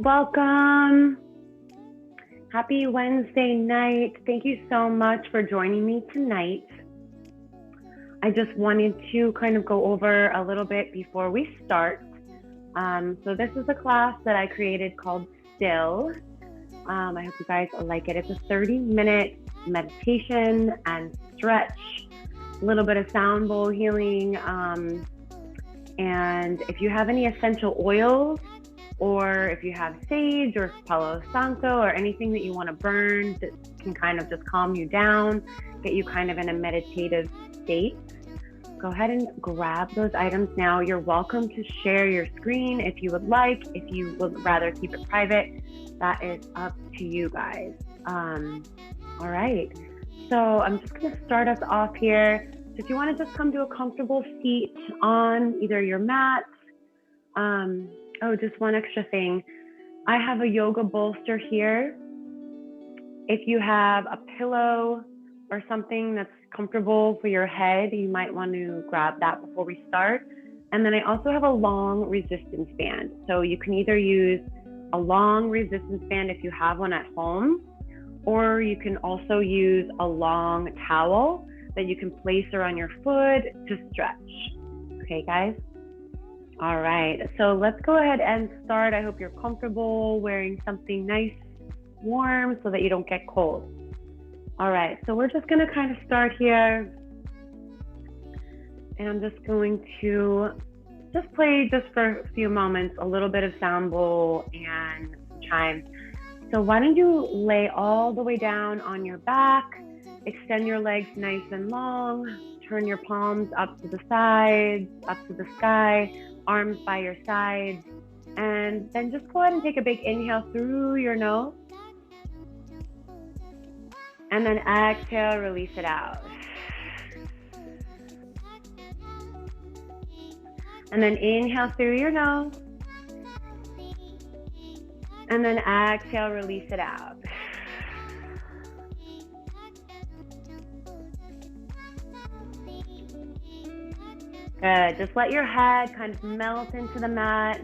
Welcome. Happy Wednesday night. Thank you so much for joining me tonight. I just wanted to kind of go over a little bit before we start. So this is a class that I created called Still. I hope you guys like it. It's a 30-minute meditation and stretch, a little bit of sound bowl healing. And if you have any essential oils, or if you have sage or Palo Santo or anything that you want to burn that can kind of just calm you down, get you kind of in a meditative state, go ahead and grab those items now. You're welcome to share your screen if you would like. If you would rather keep it private, that is up to you guys. All right, so I'm just going to start us off here. So if you want to just come to a comfortable seat on either your mat. Oh, just one extra thing. I have a yoga bolster here. If you have a pillow or something that's comfortable for your head, you might want to grab that before we start. And then I also have a long resistance band. So you can either use a long resistance band if you have one at home, or you can also use a long towel that you can place around your foot to stretch. Okay, guys? All right, so let's go ahead and start. I hope you're comfortable wearing something nice, warm, so that you don't get cold. All right, so we're just gonna kind of start here. And I'm just going to just play just for a few moments, a little bit of sound bowl and chimes. So why don't you lay all the way down on your back, extend your legs nice and long, turn your palms up to the sides, up to the sky, arms by your sides, and then just go ahead and take a big inhale through your nose. And then exhale, release it out. And then inhale through your nose. And then exhale, release it out. Good. Just let your head kind of melt into the mat.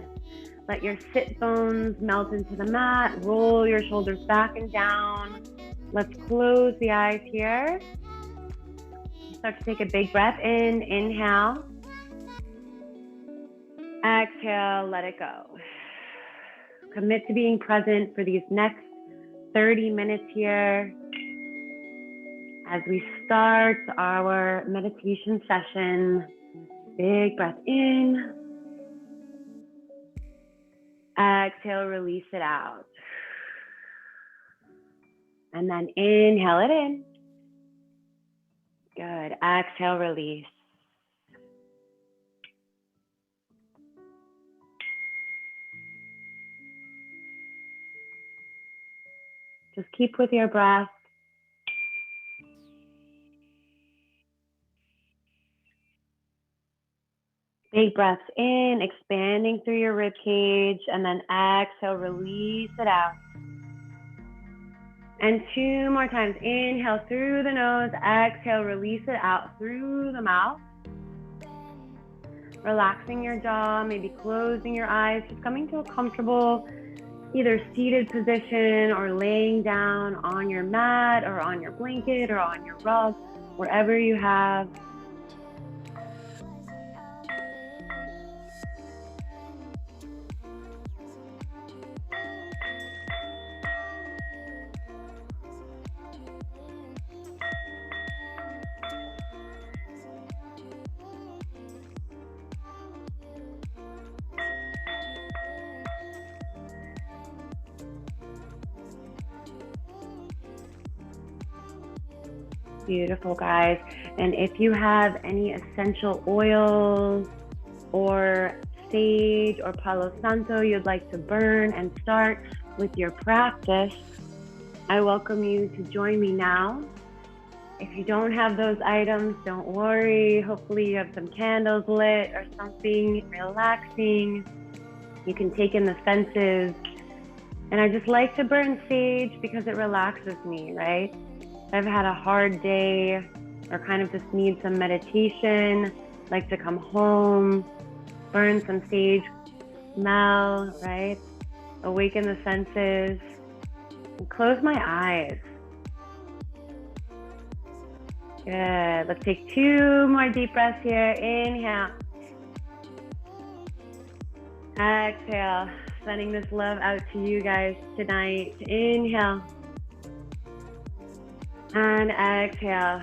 Let your sit bones melt into the mat. Roll your shoulders back and down. Let's close the eyes here. Start to take a big breath in. Inhale. Exhale, let it go. Commit to being present for these next 30 minutes here as we start our meditation session. Big breath in. Exhale, release it out. And then inhale it in. Good. Exhale, release. Just keep with your breath. Big breaths in, expanding through your rib cage, and then exhale, release it out. And 2 more times. Inhale through the nose, exhale, release it out through the mouth. Relaxing your jaw, maybe closing your eyes, just coming to a comfortable, either seated position or laying down on your mat or on your blanket or on your rug, wherever you have. Beautiful, guys. And if you have any essential oils or sage or Palo Santo you'd like to burn and start with your practice, I welcome you to join me now. If you don't have those items, don't worry. Hopefully you have some candles lit or something relaxing. You can take in the senses. And I just like to burn sage because it relaxes me, right? I've had a hard day or kind of just need some meditation, like to come home, burn some sage smell, right? Awaken the senses. And close my eyes. Good. Let's take 2 more deep breaths here. Inhale. Exhale. Sending this love out to you guys tonight. Inhale. And exhale.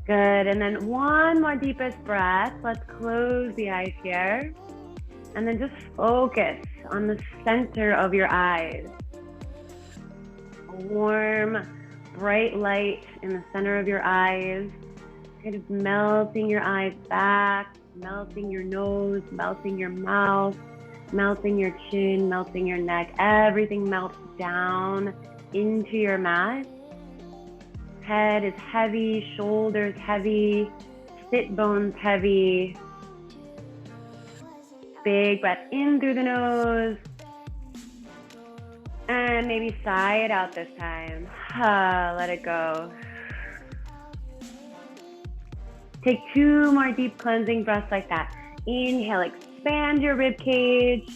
Good. And then 1 more deepest breath. Let's close the eyes here. And then just focus on the center of your eyes. A warm, bright light in the center of your eyes. Kind of melting your eyes back, melting your nose, melting your mouth, melting your chin, melting your neck. Everything melts down into your mat. Head is heavy, shoulders heavy, sit bones heavy. Big breath in through the nose. And maybe sigh it out this time. Let it go. Take 2 more deep cleansing breaths like that. Inhale, expand your rib cage.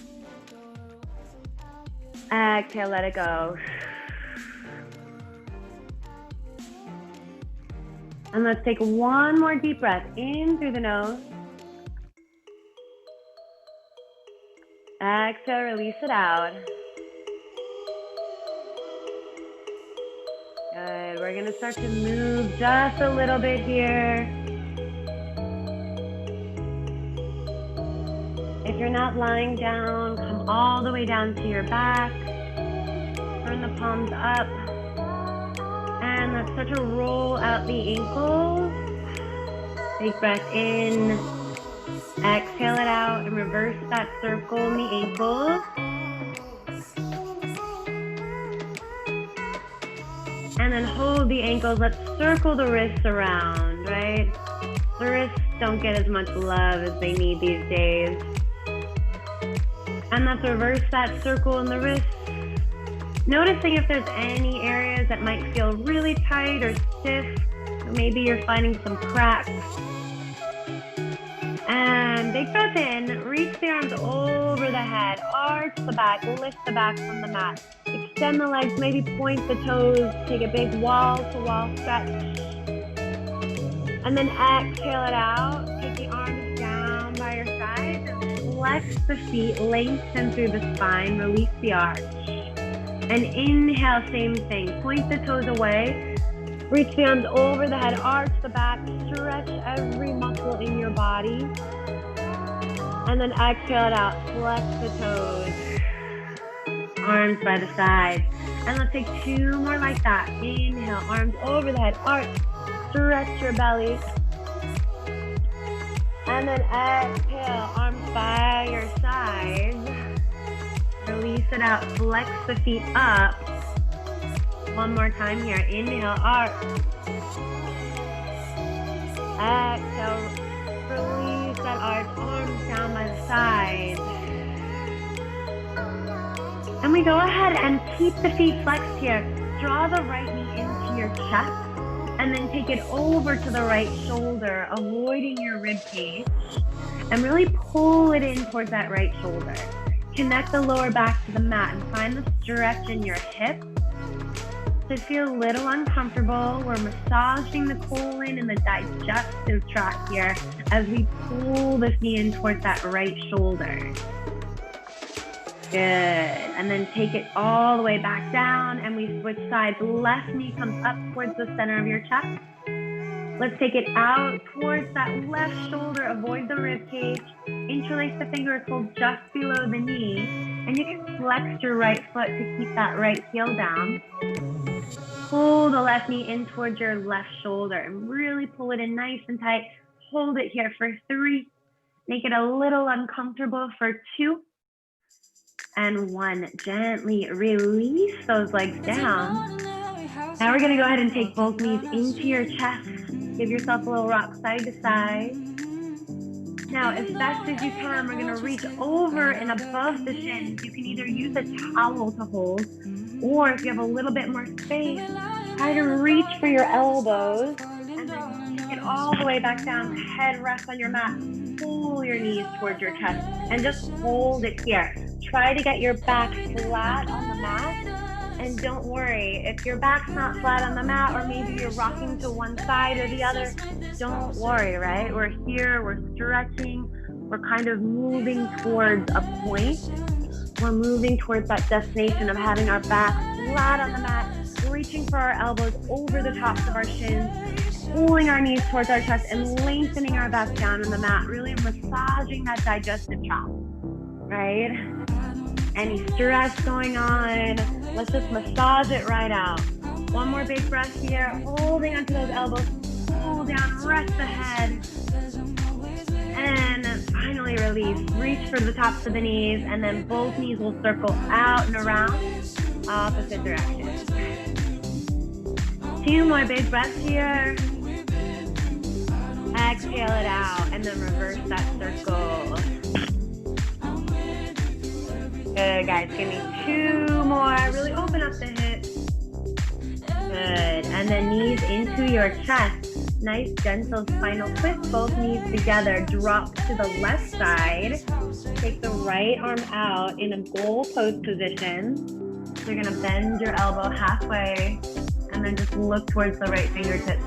Exhale, let it go. And let's take 1 more deep breath in through the nose. Exhale, release it out. Good. We're going to start to move just a little bit here. If you're not lying down, come all the way down to your back. Turn the palms up. And let's start to roll out the ankles. Take breath in. Exhale it out and reverse that circle in the ankles. And then hold the ankles. Let's circle the wrists around, right? The wrists don't get as much love as they need these days. And let's reverse that circle in the wrists. Noticing if there's any areas that might feel really tight or stiff. Or maybe you're finding some cracks. And big breath in. Reach the arms over the head. Arch the back. Lift the back from the mat. Extend the legs. Maybe point the toes. Take a big wall-to-wall stretch. And then exhale it out. Take the arms down by your sides. Flex the feet, lengthen through the spine, release the arch. And inhale, same thing. Point the toes away. Reach the arms over the head, arch the back, stretch every muscle in your body. And then exhale it out, flex the toes. Arms by the side. And let's take 2 more like that. Inhale, arms over the head, arch, stretch your belly. And then exhale, arms by your sides. Release it out, flex the feet up. 1 more time here. Inhale, arch. Exhale, release that arch, arms down by the side. And we go ahead and keep the feet flexed here. Draw the right knee into your chest. And then take it over to the right shoulder, avoiding your rib cage. And really pull it in towards that right shoulder. Connect the lower back to the mat and find the stretch in your hips. So feel a little uncomfortable. We're massaging the colon and the digestive tract here as we pull this knee in towards that right shoulder. Good. And then take it all the way back down and we switch sides. Left knee comes up towards the center of your chest. Let's take it out towards that left shoulder. Avoid the rib cage. Interlace the fingers, hold just below the knee. And you can flex your right foot to keep that right heel down. Pull the left knee in towards your left shoulder and really pull it in nice and tight. Hold it here for 3. Make it a little uncomfortable for 2. And 1. Gently release those legs down. Now we're going to go ahead and take both knees into your chest. Give yourself a little rock side to side. Now, as best as you can, we're going to reach over and above the shins. You can either use a towel to hold, or if you have a little bit more space, try to reach for your elbows and then kick it all the way back down, head rests on your mat, pull your knees towards your chest, and just hold it here. Try to get your back flat on the mat, and don't worry, if your back's not flat on the mat, or maybe you're rocking to one side or the other, don't worry, right? We're here, we're stretching, we're kind of moving towards a point. We're moving towards that destination of having our back flat on the mat, reaching for our elbows over the tops of our shins, pulling our knees towards our chest, and lengthening our back down on the mat, really massaging that digestive tract, right? Any stress going on, let's just massage it right out. One more big breath here, holding onto those elbows, pull down, rest the head, and then finally release. Reach for the tops of the knees, and then both knees will circle out and around, opposite direction. 2 more big breaths here. Exhale it out, and then reverse that circle. Good, guys. Give me 2 more. Really open up the hips. Good. And then knees into your chest. Nice, gentle spinal twist. Both knees together. Drop to the left side. Take the right arm out in a goal pose position. So you're going to bend your elbow halfway, and then just look towards the right fingertips.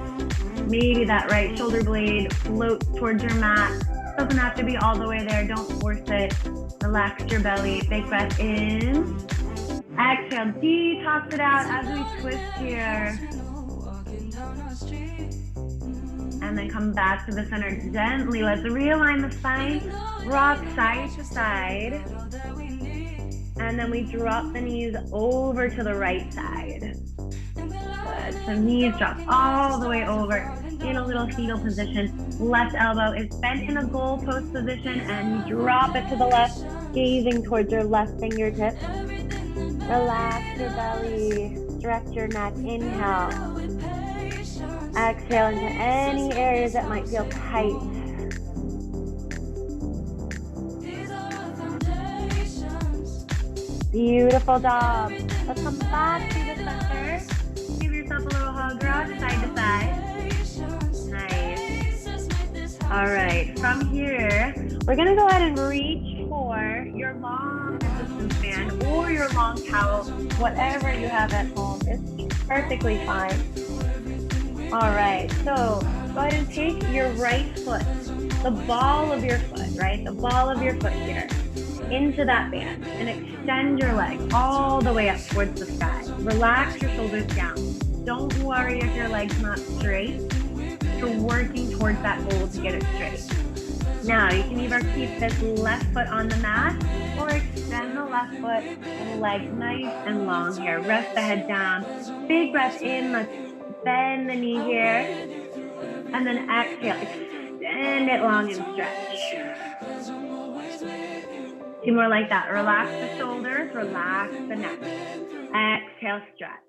Maybe that right shoulder blade floats towards your mat. Doesn't have to be all the way there. Don't force it. Relax your belly. Big breath in. Exhale. Detox it out as we twist here. And then come back to the center gently. Let's realign the spine. Rock side to side. And then we drop the knees over to the right side. Good. So knees drop all the way over in a little fetal position. Left elbow is bent in a goal post position, and you drop it to the left, gazing towards your left fingertips. Relax your belly, stretch your neck. Inhale. Exhale into any areas that might feel tight. Beautiful job. Let's come back to the center. Give yourself a little hug, rock side to side. Nice. All right, from here, we're gonna go ahead and reach for your long resistance band or your long towel. Whatever you have at home is perfectly fine. All right, so go ahead and take your right foot, the ball of your foot, right? The ball of your foot here, into that band, and extend your leg all the way up towards the sky. Relax your shoulders down. Don't worry if your leg's not straight. You're working towards that goal to get it straight. Now, you can either keep this left foot on the mat or extend the left foot and leg nice and long here. Rest the head down. Big breath in. Let's bend the knee here. And then exhale. Extend it long and stretch. 2 more like that. Relax the shoulders, relax the neck. Exhale, stretch.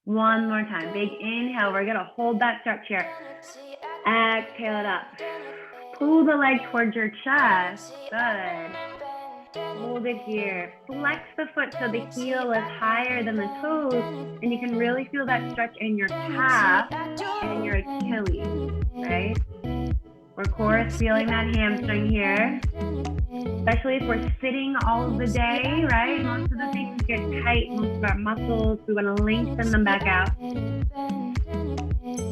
1 more time. Big inhale. We're gonna hold that stretch here. Exhale it up. Pull the leg towards your chest. Good. Hold it here. Flex the foot so the heel is higher than the toes, and you can really feel that stretch in your calf and your Achilles, right? We're, of course, feeling that hamstring here, especially if we're sitting all of the day, right? Most of the things get tight, most of our muscles, we want to lengthen them back out.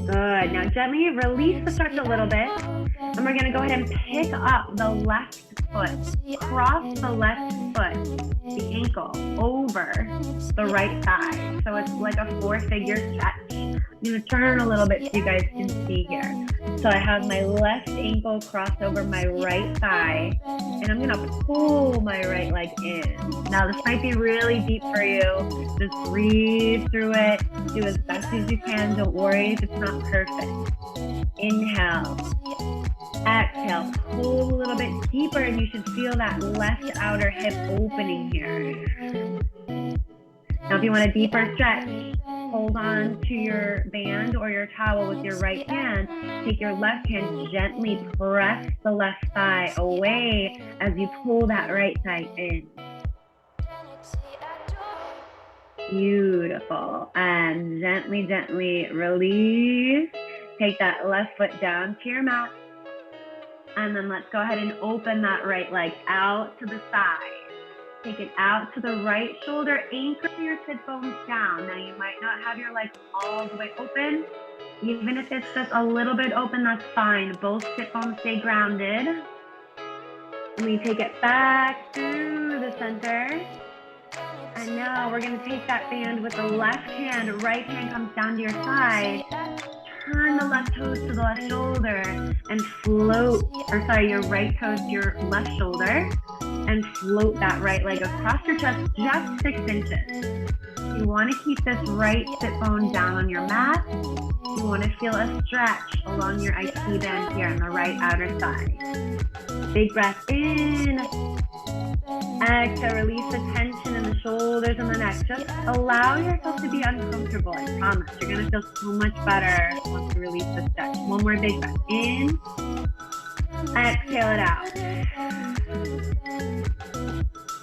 Good. Now gently release the stretch a little bit, and we're going to go ahead and pick up the left foot. Cross the left foot, the ankle, over the right thigh. So it's like a 4-figure stretch. I'm going to turn a little bit so you guys can see here. So I have my left ankle crossed over my right thigh, and I'm going to pull my right leg in. Now this might be really deep for you. Just breathe through it. Do as best as you can. Don't worry if it's not perfect. Inhale. Exhale. Pull a little bit deeper, and you should feel that left outer hip opening here. Now if you want a deeper stretch, hold on to your band or your towel with your right hand. Take your left hand, gently press the left thigh away as you pull that right thigh in. Beautiful. And gently, gently release. Take that left foot down to your mat. And then let's go ahead and open that right leg out to the side. Take it out to the right shoulder. Anchor your sit bones down. Now you might not have your legs all the way open. Even if it's just a little bit open, that's fine. Both sit bones stay grounded. And we take it back through the center. And now we're going to take that band with the left hand. Right hand comes down to your side. Turn the left toes to the left shoulder and float, your right toes to your left shoulder and float that right leg across your chest just 6 inches. You want to keep this right sit bone down on your mat. You want to feel a stretch along your IT band here on the right outer side. Big breath in. Exhale, release the tension in the shoulders and the neck. Just allow yourself to be uncomfortable. I promise. You're going to feel so much better once you release the stretch. One more big breath in. Exhale it out.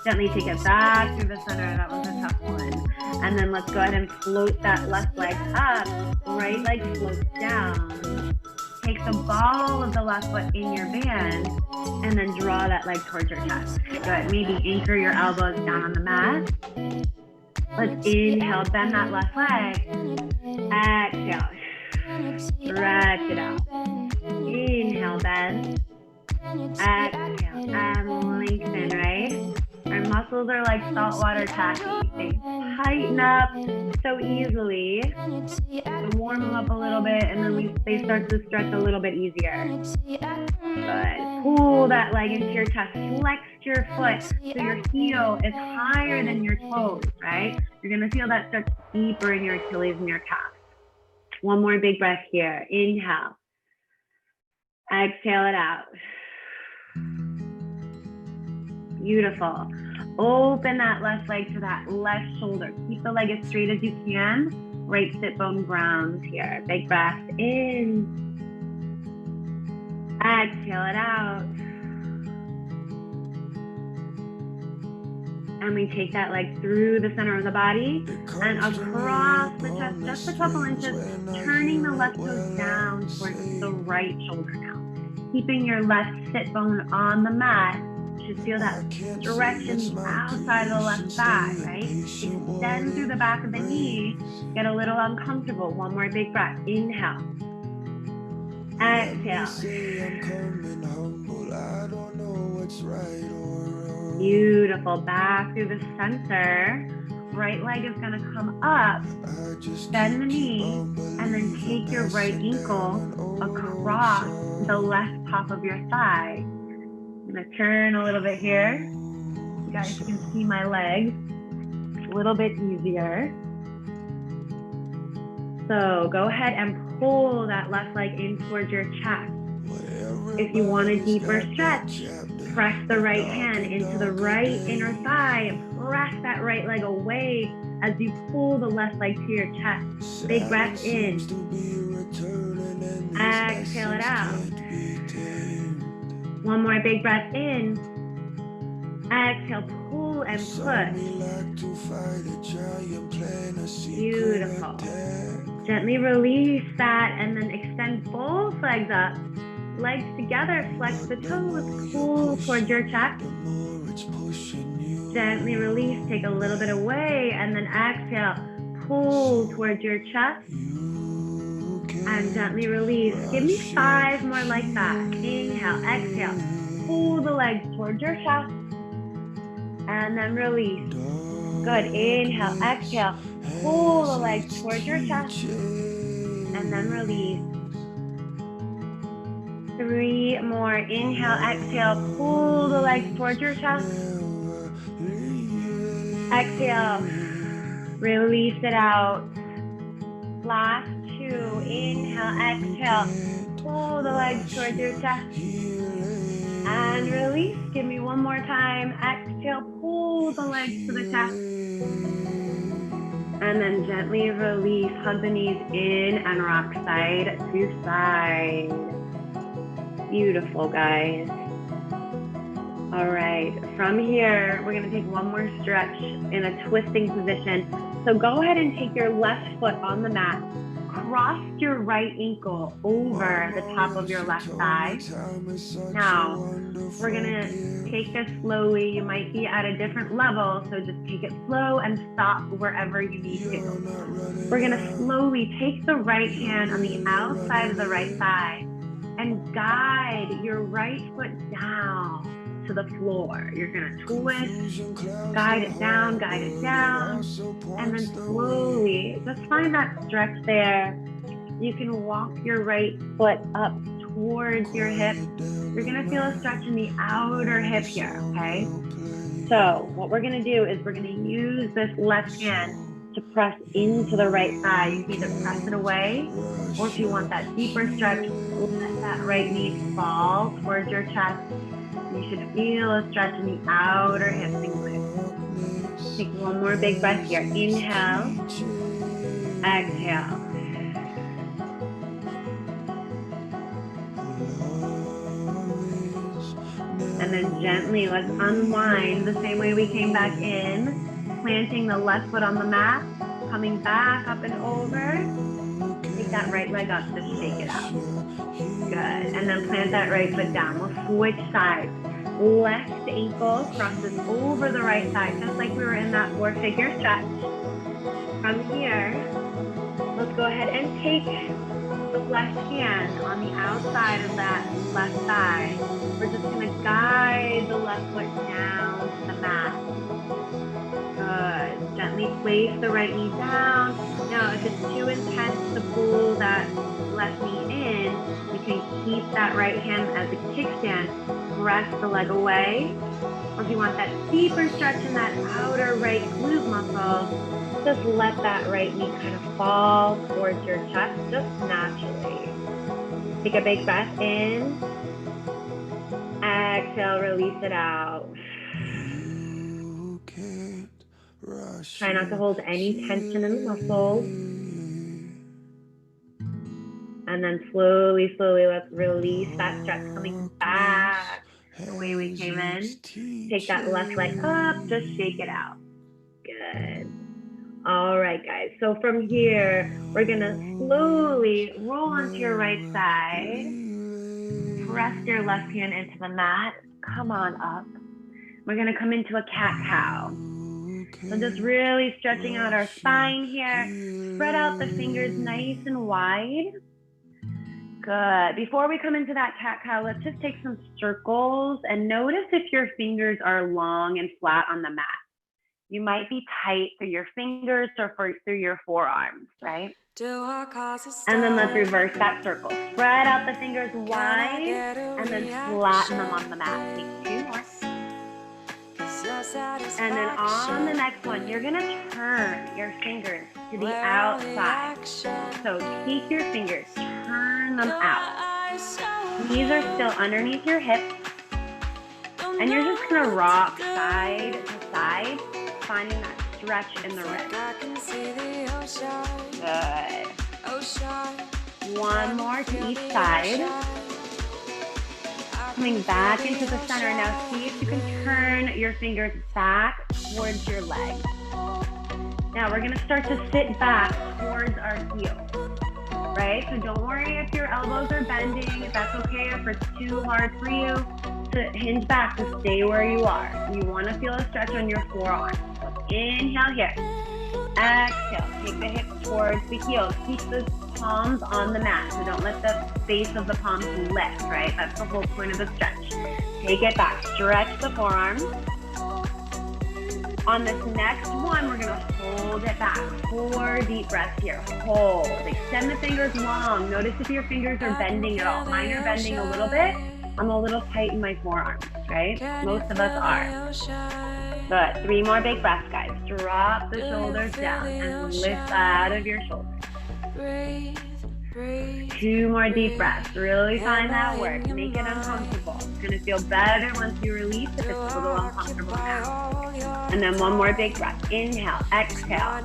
Gently take it back through the center. That was a tough one. And then let's go ahead and float that left leg up. Right leg floats down. Take the ball of the left foot in your band and then draw that leg towards your chest. Good. Maybe anchor your elbows down on the mat. Let's inhale, bend that left leg. Exhale. Stretch it out. Inhale, bend. Exhale, and lengthen, right? Our muscles are like saltwater taffy. They tighten up so easily. So warm them up a little bit, and then they start to stretch a little bit easier. Good. Pull that leg into your chest. Flex your foot so your heel is higher than your toes, right? You're going to feel that stretch deeper in your Achilles and your calf. One more big breath here. Inhale. Exhale it out. Beautiful. Open that left leg to that left shoulder. Keep the leg as straight as you can. Right sit bone grounds here. Big breath in. Exhale it out. And we take that leg through the center of the body and across the chest just a couple inches, turning the left toes down towards the right shoulder now. Keeping your left sit bone on the mat. You should feel that stretch in the outside of the left thigh, right? Extend through the back of the knee. Get a little uncomfortable. One more big breath. Inhale. Exhale. Beautiful. Back through the center. Right leg is going to come up. Bend the knee. And then take your right ankle across the left top of your thigh. I'm going to turn a little bit here. You guys can see my legs. It's a little bit easier. So go ahead and pull that left leg in towards your chest. If you want a deeper stretch, press the right hand into the right inner thigh and press that right leg away as you pull the left leg to your chest. Big breath in. Exhale it out. One more big breath in. Exhale, pull and push. Beautiful. Gently release that and then extend both legs up. Legs together, flex the toes, pull towards your chest. Gently release, take a little bit away, and then exhale, pull towards your chest. And gently release. Give me 5 more like that. Inhale, exhale, pull the legs towards your chest. And then release. Good. Inhale, exhale, pull the legs towards your chest. And then release. 3 more. Inhale, exhale, pull the legs towards your chest. Exhale, release it out. Last 2. Inhale, exhale, pull the legs towards your chest. And release. Give me 1 more time. Exhale, pull the legs to the chest. And then gently release. Hug the knees in and rock side to side. Beautiful, guys. All right, from here, we're gonna take 1 more stretch in a twisting position. So go ahead and take your left foot on the mat. Cross your right ankle over the top of your left thigh. Now, we're gonna take this slowly. You might be at a different level, so just take it slow and stop wherever you need to. We're gonna slowly take the right hand on the outside of the right thigh and guide your right foot down to the floor. You're gonna twist, guide it down, and then slowly, just find that stretch there. You can walk your right foot up towards your hip. You're gonna feel a stretch in the outer hip here, okay? So what we're gonna do is we're gonna use this left hand to press into the right thigh. You can either press it away, or if you want that deeper stretch, let that right knee fall towards your chest. You should feel a stretch in the outer hips and glutes. Take one more big breath here. Inhale, exhale. And then gently, let's unwind the same way we came back in, planting the left foot on the mat, coming back up and over. Take that right leg up, just shake it out. Good, and then plant that right foot down. We'll switch sides. Left ankle crosses over the right side, just like we were in that four-figure stretch. From here, let's go ahead and take the left hand on the outside of that left thigh. We're just gonna guide the left foot down to the mat. Good. Gently place the right knee down. Now, if it's too intense to pull that left knee in, you can keep that right hand as a kickstand. Press the leg away. Or if you want that deeper stretch in that outer right glute muscle, just let that right knee kind of fall towards your chest just naturally. Take a big breath in. Exhale, release it out. Try not to hold any tension in the muscles. And then slowly, let's release that stretch, coming back the way we came in. Take that left leg up, just shake it out. Good. All right, guys. So from here, we're gonna slowly roll onto your right side. Press your left hand into the mat. Come on up. We're gonna come into a cat-cow. So just really stretching out our spine here. Spread out the fingers nice and wide. Good. Before we come into that cat-cow, let's just take some circles and notice if your fingers are long and flat on the mat. You might be tight through your fingers or through your forearms, right? And then let's reverse that circle. Spread out the fingers wide and then flatten them on the mat. Take two more. And then on the next one, you're gonna turn your fingers to the outside. So take your fingers, turn them out. Knees are still underneath your hips. And you're just gonna rock side to side, finding that stretch in the ribs. Good. One more to each side. Coming back into the center. Now see if you can turn your fingers back towards your legs. Now we're gonna start to sit back towards our heels, right? So don't worry if your elbows are bending, if that's okay, if it's too hard for you to hinge back, to stay where you are. You wanna feel a stretch on your forearms. So inhale here. Exhale, take the hips towards the heels. Keep the palms on the mat, so don't let the base of the palms lift, right? That's the whole point of the stretch. Take it back, stretch the forearms. On this next one, we're gonna hold it back. 4 deep breaths here, hold. Extend the fingers long. Notice if your fingers are bending at all. Mine are bending a little bit. I'm a little tight in my forearms, right? Most of us are. Good, 3 more big breaths, guys. Drop the shoulders down and lift out of your shoulders. 2 more deep breaths. Really find that work. Make it uncomfortable. It's gonna feel better once you release if it's a little uncomfortable now. And then 1 more big breath. Inhale, exhale.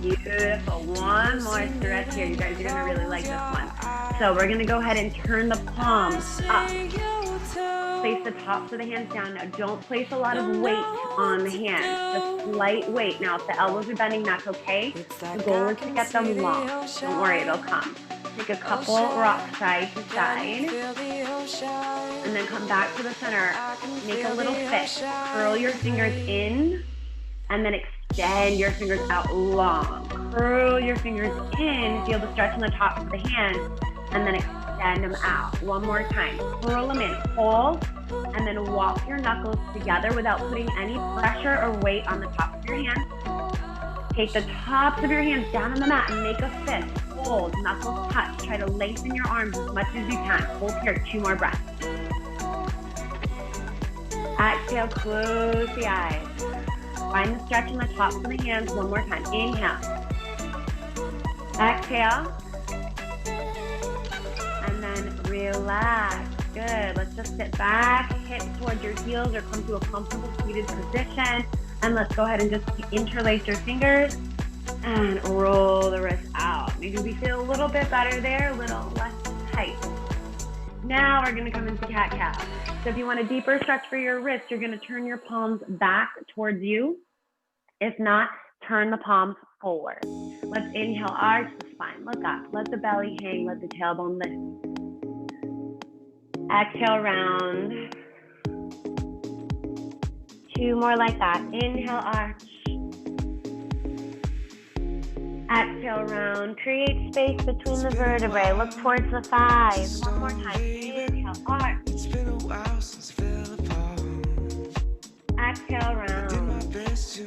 Beautiful. 1 more stretch here. You guys are gonna really like this one. So we're gonna go ahead and turn the palms up. place the tops of the hands down. Now, don't place a lot of weight on the hands, just light weight. Now, if the elbows are bending, that's okay. The goal is to get them long. Don't worry, they'll come. Take a couple rocks side to side, and then come back to the center. Make a little fist. Curl your fingers in, and then extend your fingers out long. Curl your fingers in, feel the stretch in the tops of the hands, and then extend them out. One more time. Curl them in, hold, and then walk your knuckles together without putting any pressure or weight on the top of your hands. Take the tops of your hands down on the mat and make a fist. Hold, knuckles touch. Try to lengthen your arms as much as you can. Hold here, 2 more breaths. Exhale, close the eyes. Find the stretch in the tops of the hands. One more time. Inhale. Exhale. And then relax. Good. Let's just sit back, hips towards your heels, or come to a comfortable seated position. And let's go ahead and just interlace your fingers and roll the wrist out. Maybe we feel a little bit better there, a little less tight. Now we're going to come into cat-cow. So if you want a deeper stretch for your wrist, you're going to turn your palms back towards you. If not, turn the palms forward. Let's inhale, arch the spine, look up. Let the belly hang, let the tailbone lift. Exhale, round. 2 more like that. Inhale, arch. Exhale, round. Create space between the vertebrae. Look towards the thighs. One more time. Inhale, arch. It's been a while since I fell apart. Exhale, round. Did my best to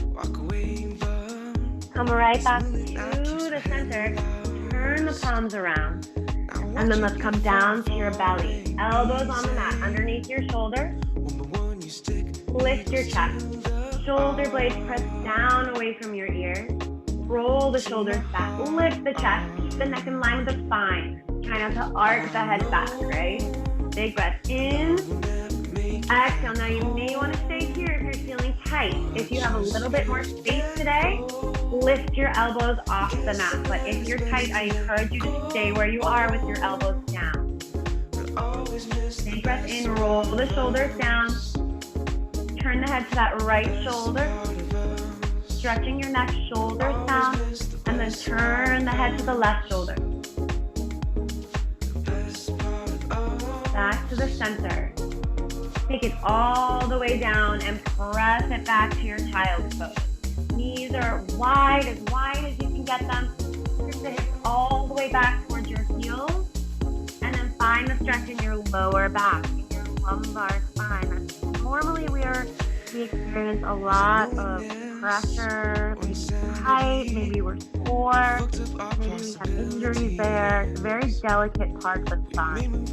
walk away, but come right back to the center. Turn the palms around. And then let's come down to your belly. Elbows on the mat, underneath your shoulder. Lift your chest. Shoulder blades press down away from your ears. Roll the shoulders back. Lift the chest. Keep the neck in line with the spine. Try not to arc the head back, right? Big breath in. Exhale. Now you may want to stay here if you're feeling tight. If you have a little bit more space today, lift your elbows off the mat. But if you're tight, I encourage you to stay where you are with your elbows down. Big breath in. Roll the shoulders down. Turn the head to that right shoulder. Stretching your neck, shoulders down, and then turn the head to the left shoulder. Back to the center. Take it all the way down and press it back to your child's pose. Knees are wide as you can get them. Push the hips all the way back towards your heels, and then find the stretch in your lower back, in your lumbar spine. Normally we experience a lot of pressure, maybe tight, maybe we're sore, maybe we have injuries there. It's a very delicate part of the spine.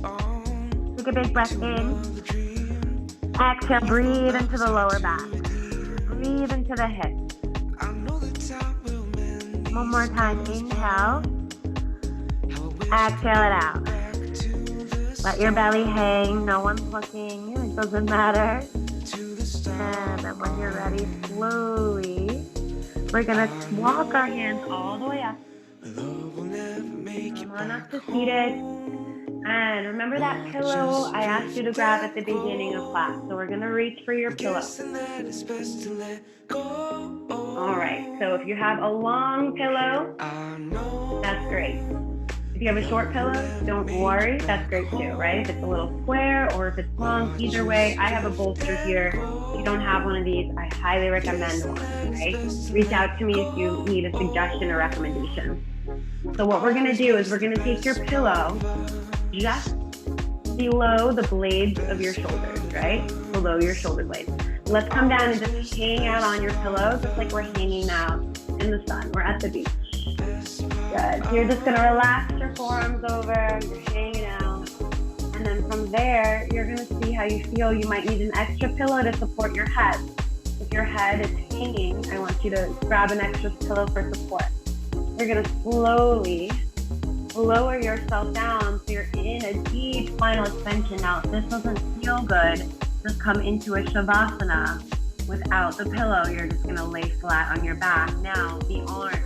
Take a big breath in. Exhale, breathe into the lower back. Breathe into the hips. One more time, inhale. Exhale it out. Let your belly hang, no one's looking, it doesn't matter. And then when you're ready, slowly, we're going to walk our hands all the way up. Come on up to seated. And remember that pillow I asked you to grab at the beginning of class. So we're going to reach for your pillow. All right, so if you have a long pillow, that's great. If you have a short pillow, don't worry, that's great too, right? If it's a little square or if it's long, either way, I have a bolster here. If you don't have one of these, I highly recommend one, right? Reach out to me if you need a suggestion or recommendation. So what we're gonna do is we're gonna take your pillow just below the blades of your shoulders, right? Below your shoulder blades. Let's come down and just hang out on your pillow, just like we're hanging out in the sun. We're at the beach. Good. So you're just going to relax your forearms over, you're hanging out. And then from there, you're going to see how you feel. You might need an extra pillow to support your head. If your head is hanging, I want you to grab an extra pillow for support. You're going to slowly lower yourself down so you're in a deep spinal extension. Now, if this doesn't feel good, just come into a Shavasana without the pillow. You're just going to lay flat on your back. Now, the arms.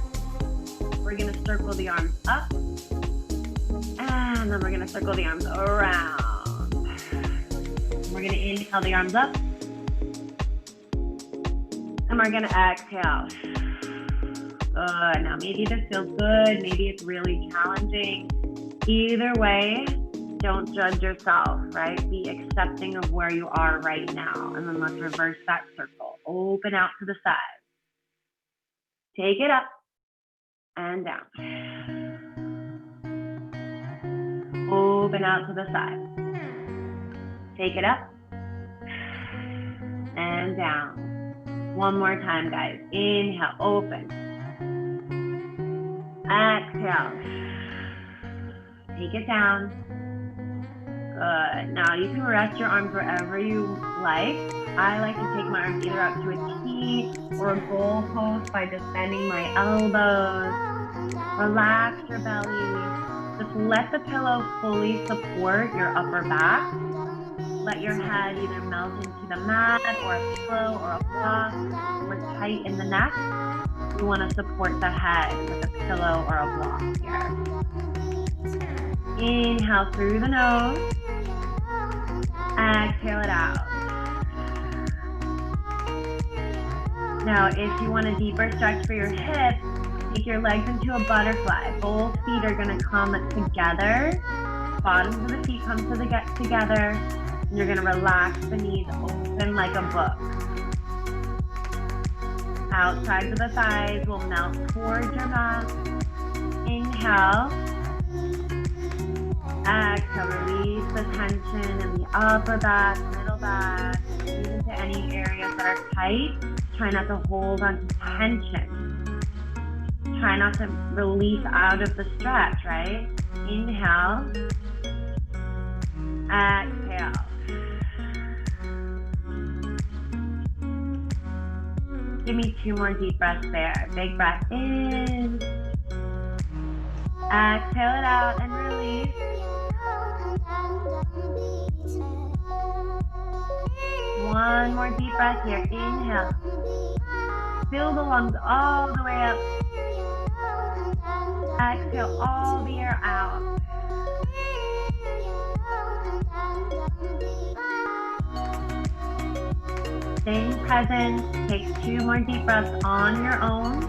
We're going to circle the arms up, and then we're going to circle the arms around. We're gonna inhale the arms up. And we're gonna exhale. Good. Now maybe this feels good, maybe it's really challenging. Either way, don't judge yourself, right? Be accepting of where you are right now. And then let's reverse that circle. Open out to the side. Take it up and down. Open out to the side. Take it up and down. One more time, guys. Inhale, open. Exhale. Take it down. Good. Now you can rest your arms wherever you like. I like to take my arms either up to a T or a goal post by just bending my elbows. Relax your belly. Just let the pillow fully support your upper back. Let your head either melt into the mat or a pillow or a block. We're tight in the neck. We want to support the head with a pillow or a block here. Inhale through the nose. Exhale it out. Now, if you want a deeper stretch for your hips, take your legs into a butterfly. Both feet are going to come together. Bottoms of the feet come together. And you're going to relax the knees open like a book. Outsides of the thighs will melt towards your mat. Inhale. Exhale, release the tension in the upper back, middle back, even to any areas that are tight. Try not to hold on to tension. Try not to release out of the stretch, right? Inhale. Exhale. Give me 2 more deep breaths there. Big breath in. Exhale it out and release. One more deep breath here. Inhale. Fill the lungs all the way up. Exhale all the air out. Staying present. Take 2 more deep breaths on your own.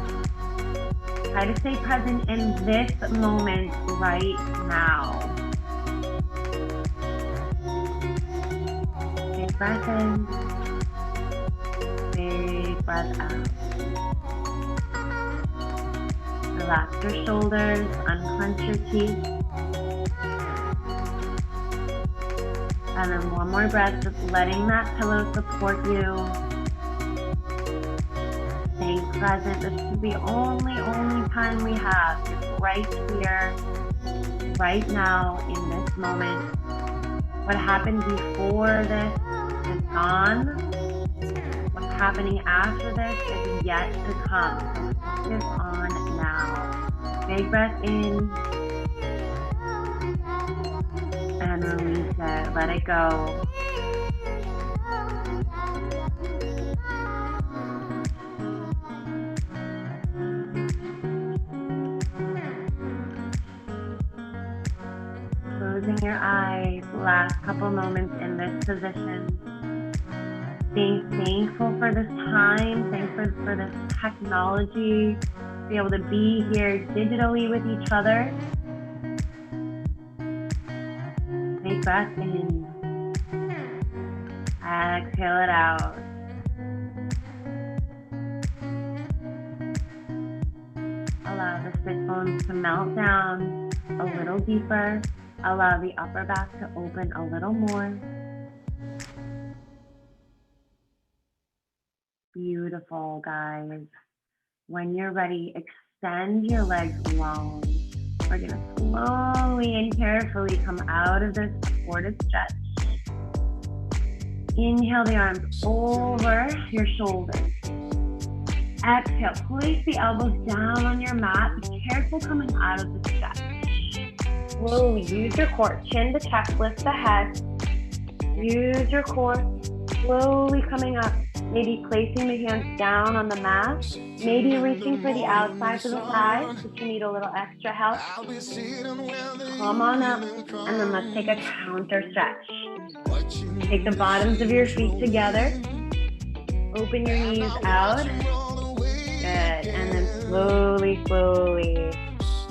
Try to stay present in this moment right now. Big breath in. Big breath out. Relax your shoulders, unclench your teeth. And then one more breath, just letting that pillow support you. Staying present. This is the only time we have. It's right here, right now, in this moment. What happened before this is gone. What's happening after this is yet to come. So focus on now. Big breath in. And release it. Let it go. Closing your eyes. Last couple moments in this position. Being thankful for this time. Thankful for this technology. To be able to be here digitally with each other. Big breath in. Exhale it out. Allow the sit bones to melt down a little deeper. Allow the upper back to open a little more. Beautiful, guys. When you're ready, extend your legs long. We're going to slowly and carefully come out of this supported stretch. Inhale the arms over your shoulders. Exhale, place the elbows down on your mat. Be careful coming out of the stretch. Slowly use your core, chin to chest, lift the head. Use your core, slowly coming up. maybe placing the hands down on the mat, maybe reaching for the outside to the thighs if you need a little extra help. Come on up, and then let's take a counter stretch. Take the bottoms of your feet together. Open your knees out. Good, and then slowly,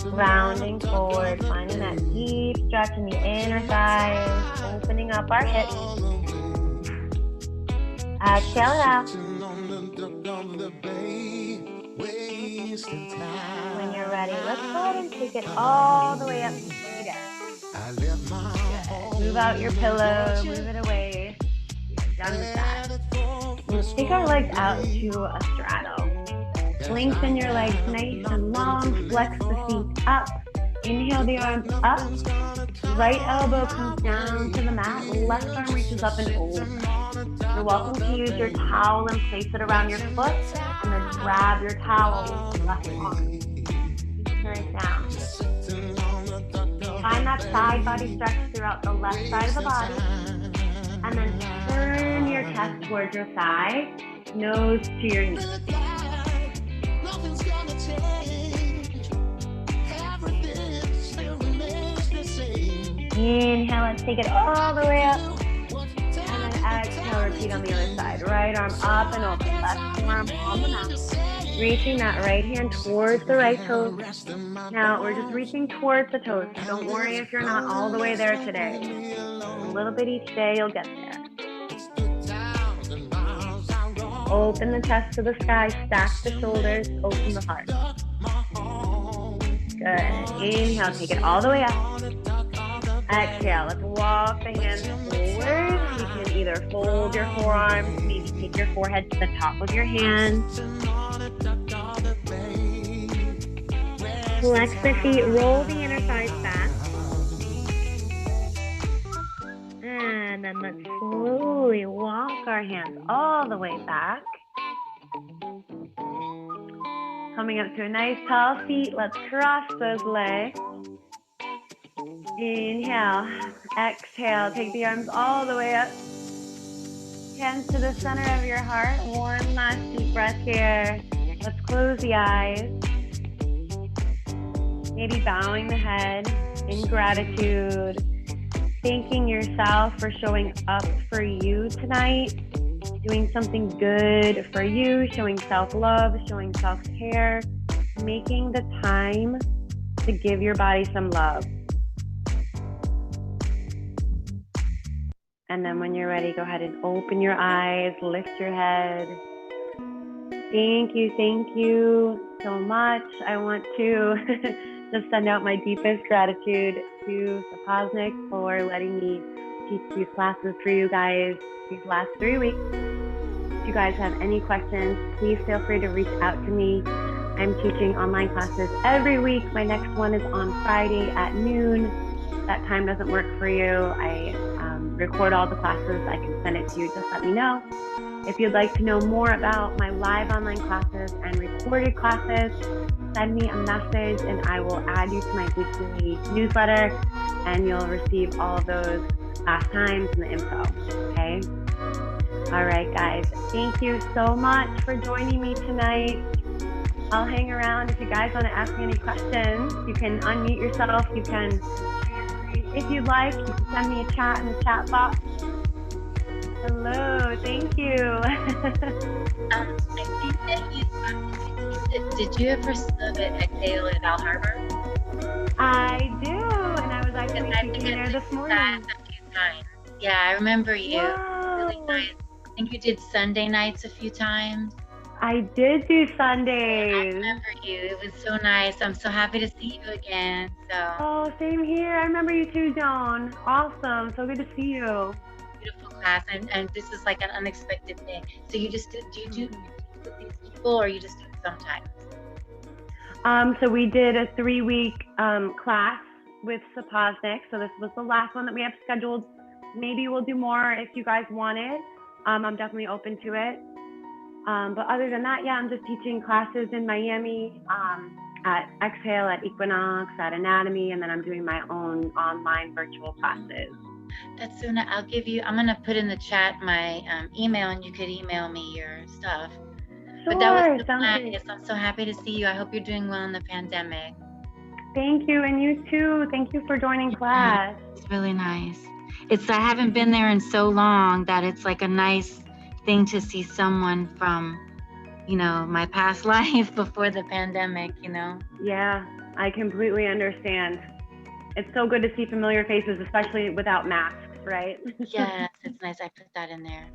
rounding forward, finding that deep stretch in the inner thighs, opening up our hips. Exhale it out. When you're ready, let's go ahead and take it all the way up to seated. Good. Move out your pillow, move it away. You're done with that. Let's take our legs out to a straddle. Lengthen your legs nice and long, flex the feet up. Inhale the arms up. Right elbow comes down to the mat, left arm reaches up and over. You're welcome to use your towel and place it around your foot, and then grab your towel with your left arm. Turn it down. Find that side body stretch throughout the left side of the body, and then turn your chest towards your thigh, nose to your knee. Inhale, let's take it all the way up. And then exhale, repeat on the other side. Right arm up and over, left arm on the mat. Reaching that right hand towards the right toes. Now, we're just reaching towards the toes. Don't worry if you're not all the way there today. A little bit each day, you'll get there. Open the chest to the sky, stack the shoulders, open the heart. Good. Inhale, take it all the way up. Exhale, let's walk the hands forward. You can either fold your forearms, maybe take your forehead to the top of your hands. Flex the feet, roll the inner thighs back. And then let's slowly walk our hands all the way back. Coming up to a nice tall seat, let's cross those legs. Inhale, exhale, take the arms all the way up. Hands to the center of your heart. One last deep breath here. Let's close the eyes. Maybe bowing the head in gratitude. Thanking yourself for showing up for you tonight. Doing something good for you, showing self-love, showing self-care. Making the time to give your body some love. And then when you're ready, go ahead and open your eyes, lift your head. Thank you so much. I want to just send out my deepest gratitude to Sapoznik for letting me teach these classes for you guys these last 3 weeks. If you guys have any questions, please feel free to reach out to me. I'm teaching online classes every week. My next one is on Friday at noon. If that time doesn't work for you, I record all the classes. I can send it to you. Just let me know. If you'd like to know more about my live online classes and recorded classes, send me a message and I will add you to my weekly newsletter, and you'll receive all of those class times and the info. Okay? All right, guys. Thank you so much for joining me tonight. I'll hang around if you guys want to ask me any questions. You can unmute yourself. You can, if you'd like, you can send me a chat in the chat box. Hello, thank you. I think that did you ever sub at Exhale at Al Harbor? I do, and I was actually teaching there this morning. A few times. Yeah, I remember you. Whoa. Really nice. I think you did Sunday nights a few times. I did do Sundays. I remember you. It was so nice. I'm so happy to see you again. So. Oh, same here. I remember you too, Joan. Awesome. So good to see you. Beautiful class, and this is like an unexpected thing. So you just do you do with these people, or you just do it sometimes? So we did a 3-week class with Sapoznik. So this was the last one that we have scheduled. Maybe we'll do more if you guys want it. I'm definitely open to it. But other than that, yeah, I'm just teaching classes in Miami at Exhale, at Equinox, at Anatomy, and then I'm doing my own online virtual classes. That's soon. I'll give you. I'm gonna put in the chat my email, and you could email me your stuff. But that was Sure, so sounds nice. great. I'm so happy to see you. I hope you're doing well in the pandemic. Thank you, and you too. Thank you for joining class. It's really nice. I haven't been there in so long that it's like a nice thing to see someone from, my past life before the pandemic, Yeah, I completely understand. It's so good to see familiar faces, especially without masks, right? Yes, it's nice. I put that in there.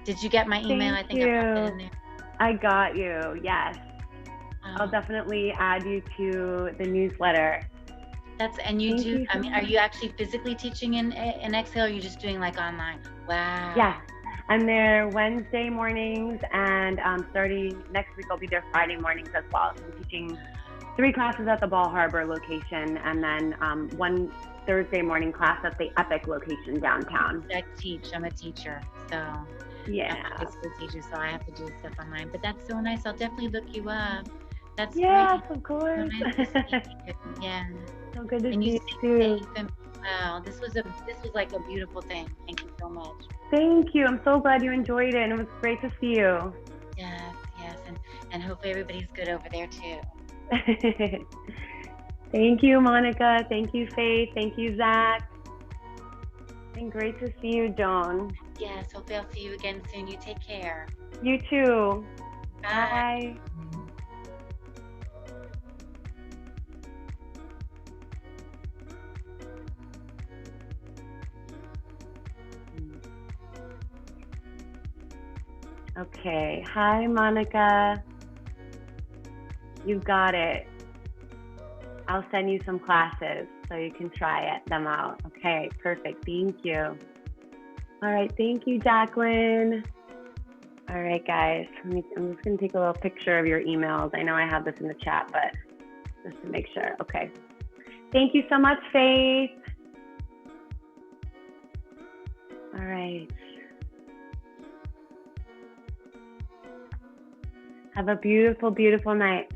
Did you get my email? Thank I think I popped it in you. there. I got you. Yes. I'll definitely add you to the newsletter. And you Thank do, you so are much. you actually physically teaching in Exhale, or are you just doing like online? Wow. Yes. I'm there Wednesday mornings, and starting next week, I'll be there Friday mornings as well. So I'm teaching 3 classes at the Ball Harbor location, and then one Thursday morning class at the Epic location downtown. I'm a teacher, so Yeah. I'm a high school teacher, so I have to do stuff online. But that's so nice. I'll definitely look you up. That's Yes, great. of course. So nice to see you. Yeah. So good to And see you you stay too. safe and well. This was like a beautiful thing. Thank you so much. Thank you. I'm so glad you enjoyed it, and it was great to see you. Yes, and hopefully everybody's good over there too. Thank you, Monica. Thank you, Faith. Thank you, Zach. And great to see you, Joan. Yes, hopefully I'll see you again soon. You take care. You too. Bye. Bye. Okay. Hi, Monica. You got it. I'll send you some classes so you can try them out. Okay, perfect. Thank you. All right. Thank you, Jacqueline. All right, guys. I'm just going to take a little picture of your emails. I know I have this in the chat, but just to make sure. Okay. Thank you so much, Faith. All right. Have a beautiful, beautiful night.